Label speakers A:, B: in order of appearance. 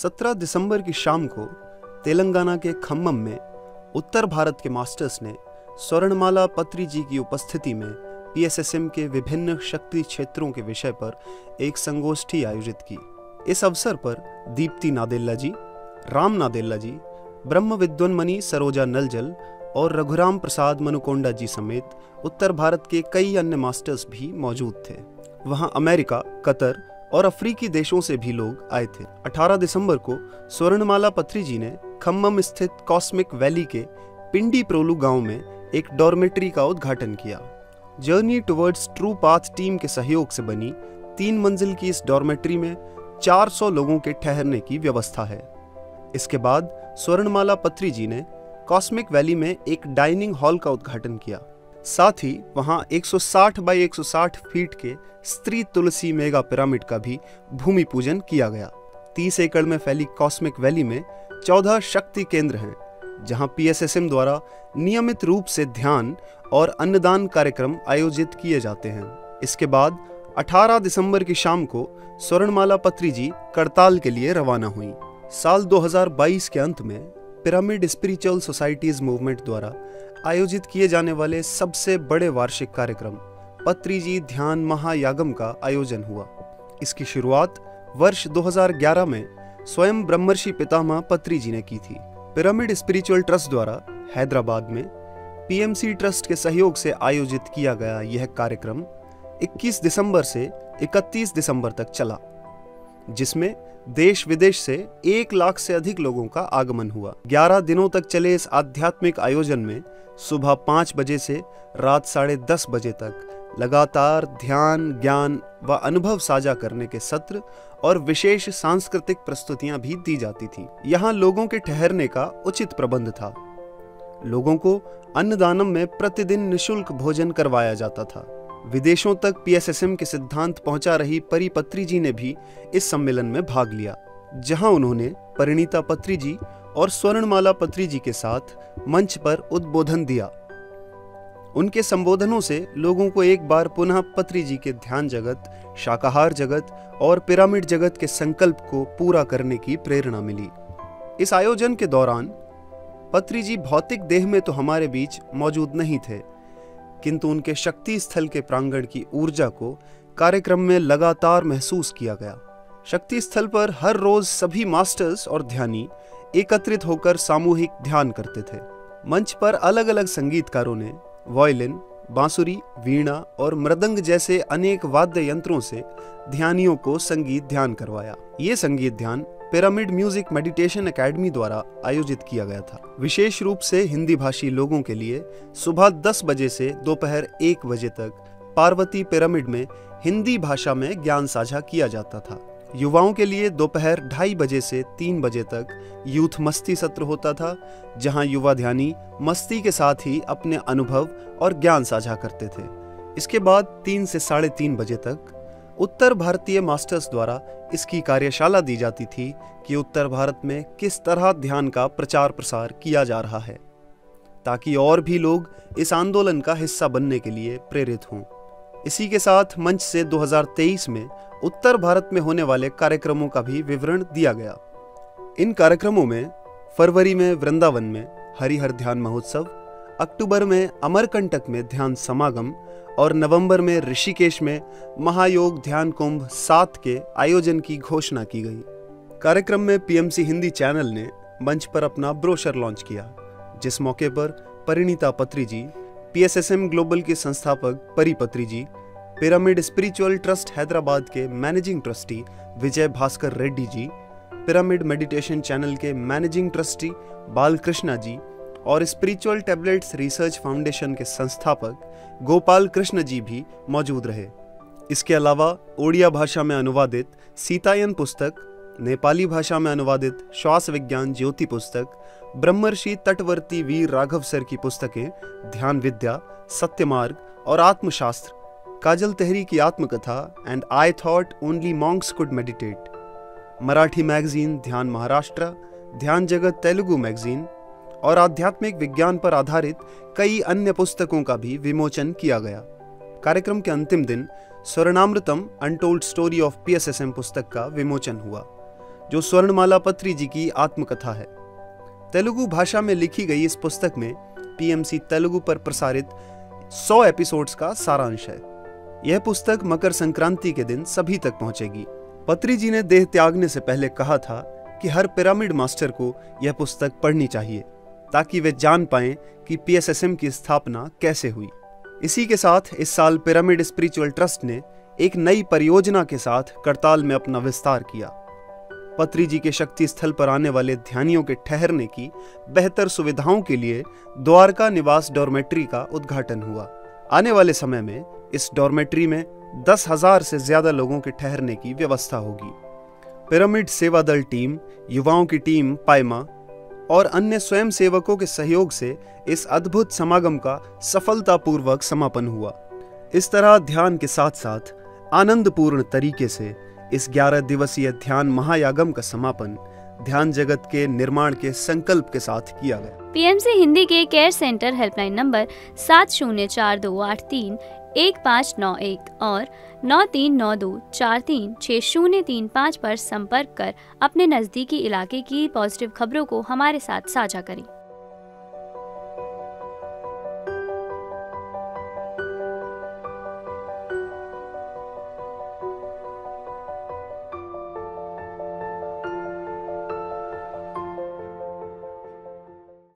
A: 17 दिसंबर की शाम को तेलंगाना के खम्मम में उत्तर भारत के मास्टर्स ने स्वर्णमाला पत्री जी की उपस्थिति में पीएसएसएम के विभिन्न शक्ति क्षेत्रों के विषय पर एक संगोष्ठी आयोजित की। इस अवसर पर दीप्ति नादेल्ला जी, राम नादेल्ला जी, ब्रह्म विद्वन्मणि सरोजा नलजल और रघुराम प्रसाद मनुकोंडा जी समेत उत्तर भारत के कई अन्य मास्टर्स भी मौजूद थे। वहां अमेरिका, कतर और अफ्रीकी देशों से भी लोग आए थे। 18 दिसंबर को स्वर्णमाला पत्री जी ने खम्मम स्थित कॉस्मिक वैली के पिंडी प्रोलू गांव में एक डॉर्मेट्री का उद्घाटन किया। Journey towards true path team के सहयोग से बनी 3 मंजिल की इस डॉर्मेट्री में 400 लोगों के ठहरने की व्यवस्था है। इसके बाद स्वर्णमाला पत्री जी ने कॉस्मिक वैली में एक डाइनिंग हॉल का उद्घाटन किया। साथ ही वहां 160 बाई 160 फीट के स्त्री तुलसी मेगा पिरामिड का भी भूमि पूजन किया गया। 30 एकड़ में फैली कॉस्मिक वैली में 14 शक्ति केंद्र हैं, जहां पीएसएसएम द्वारा नियमित रूप से ध्यान और अन्नदान कार्यक्रम आयोजित किए जाते हैं। इसके बाद 18 दिसंबर की शाम को स्वर्णमाला पत्री जी करताल के लिए रवाना हुई। साल 2022 के अंत में पिरामिड स्पिरिचुअल सोसाइटीज मूवमेंट द्वारा आयोजित किए जाने वाले सबसे बड़े वार्षिक कार्यक्रम पत्री जी ध्यान महायागम का आयोजन हुआ। इसकी शुरुआत वर्ष 2011 में स्वयं ब्रह्मर्षि पितामह पत्री जी ने की थी। पिरामिड स्पिरिचुअल ट्रस्ट द्वारा हैदराबाद में पीएमसी ट्रस्ट के सहयोग से आयोजित किया गया यह कार्यक्रम 21 दिसंबर से 31 दिसंबर तक चला, जिसमें देश विदेश से 1 लाख से अधिक लोगों का आगमन हुआ। 11 दिनों तक चले इस आध्यात्मिक आयोजन में सुबह 5 बजे से रात 10:30 बजे तक लगातार ध्यान, ज्ञान व अनुभव साझा करने के सत्र और विशेष सांस्कृतिक प्रस्तुतियां भी दी जाती थीं। यहाँ लोगों के ठहरने का उचित प्रबंध था। लोगों को अन्नदानम में प्रतिदिन निःशुल्क भोजन करवाया जाता था। विदेशों तक पीएसएसएम के सिद्धांत पहुंचा रही परी पत्री जी ने भी इस सम्मेलन में भाग लिया, जहां उन्होंने परिणीता पत्री जी और स्वर्णमाला पत्री जी के साथ मंच पर उद्बोधन दिया। उनके संबोधनों से लोगों को एक बार पुनः पत्री जी के ध्यान जगत, शाकाहार जगत और पिरामिड जगत के संकल्प को पूरा करने की प्रेरणा मिली। इस आयोजन के दौरान पत्री जी भौतिक देह में तो हमारे बीच मौजूद नहीं थे, किंतु उनके शक्ति स्थल के प्रांगण की ऊर्जा को कार्यक्रम में लगातार महसूस किया गया। शक्ति स्थल पर हर रोज सभी मास्टर्स और ध्यानी एकत्रित होकर सामूहिक ध्यान करते थे। मंच पर अलग अलग संगीतकारों ने वायलिन, बांसुरी, वीणा और मृदंग जैसे अनेक वाद्य यंत्रों से ध्यानियों को संगीत ध्यान करवाया। ये संगीत ध्यान पिरामिड म्यूजिक मेडिटेशन एकेडमी द्वारा आयोजित किया गया था। विशेष रूप से हिंदी भाषी लोगों के लिए सुबह 10 बजे से दोपहर 1 बजे तक पार्वती पिरामिड में हिंदी भाषा में ज्ञान साझा किया जाता था। युवाओं के लिए दोपहर 2:30 बजे से 3 बजे तक यूथ मस्ती सत्र होता था, जहां युवा ध्यानी मस्ती के साथ ही अपने अनुभव और ज्ञान साझा करते थे। इसके बाद 3 से 3:30 बजे तक उत्तर भारतीय मास्टर्स द्वारा इसकी कार्यशाला दी जाती थी कि उत्तर भारत में किस तरह ध्यान का प्रचार प्रसार किया जा रहा है, ताकि और भी लोग इस आंदोलन का हिस्सा बनने के लिए प्रेरित हों। इसी के साथ मंच से 2023 में उत्तर भारत में होने वाले कार्यक्रमों का भी विवरण दिया गया। इन कार्यक्रमों में फरवरी में वृंदावन में हरिहर ध्यान महोत्सव, अक्टूबर में अमरकंटक में ध्यान समागम और नवंबर में ऋषिकेश में महायोग ध्यान कुंभ 7 के आयोजन की घोषणा की गई। कार्यक्रम में पीएमसी हिंदी चैनल ने मंच पर अपना ब्रोशर लॉन्च किया, जिस मौके पर परिणीता पत्री जी, पीएसएसएम ग्लोबल के संस्थापक परी पत्री जी, पिरामिड स्पिरिचुअल ट्रस्ट हैदराबाद के मैनेजिंग ट्रस्टी विजय Bhaskar Reddy ji, pyramid meditation channel के मैनेजिंग ट्रस्टी बालकृष्णा जी और स्पिरिचुअल टैबलेट्स रिसर्च फाउंडेशन के संस्थापक गोपाल कृष्ण जी भी मौजूद रहे। इसके अलावा ओडिया भाषा में अनुवादित सीतायन पुस्तक, नेपाली भाषा में अनुवादित श्वास विज्ञान ज्योति पुस्तक, ब्रह्मर्षि तटवर्ती वीर राघव सर की पुस्तकें ध्यान विद्या, सत्यमार्ग और आत्मशास्त्र, काजल तहरी की आत्मकथा and I thought only Monks could meditate, Marathi magazine ध्यान महाराष्ट्र, ध्यान जगत तेलुगु मैगजीन और आध्यात्मिक विज्ञान पर आधारित कई अन्य पुस्तकों का भी विमोचन किया गया। कार्यक्रम के अंतिम दिन स्वर्णामृतम अनटोल्ड स्टोरी ऑफ पीएसएसएम पुस्तक का विमोचन हुआ, जो स्वर्णमाला पत्री जी की आत्मकथा है। तेलुगु भाषा में लिखी गई इस पुस्तक में पीएमसी तेलुगु पर प्रसारित 100 एपिसोड्स का सारांश है। यह पुस्तक मकर संक्रांति के दिन सभी तक पहुंचेगी। पत्री जी ने देह त्यागने से पहले कहा था कि हर पिरामिड मास्टर को यह पुस्तक पढ़नी चाहिए ताकि वे जान पाएं कि पीएसएसएम की स्थापना कैसे हुई। इसी के साथ इस साल पिरामिड स्पिरिचुअल ट्रस्ट ने एक नई परियोजना के साथ करताल में अपना विस्तार किया। पत्री जी के शक्ति स्थल पर आने वाले ध्यानियों के ठहरने की बेहतर सुविधाओं के लिए द्वारका निवास डॉर्मेट्री का उद्घाटन हुआ। आने वाले समय में इस डॉर्मेट्री में 10,000 से ज्यादा लोगों के ठहरने की व्यवस्था होगी। पिरामिड सेवा दल टीम, युवाओं की टीम पायमा और अन्य स्वयं सेवकों के सहयोग से इस अद्भुत समागम का सफलतापूर्वक समापन हुआ। इस तरह ध्यान के साथ साथ आनंदपूर्ण तरीके से इस 11 दिवसीय ध्यान महायागम का समापन ध्यान जगत के निर्माण के संकल्प के साथ किया गया।
B: पीएमसी हिंदी के केयर सेंटर हेल्पलाइन नंबर 7042831591 और 9392436035 पर संपर्क कर अपने नजदीकी इलाके की पॉजिटिव खबरों को हमारे साथ साझा करें।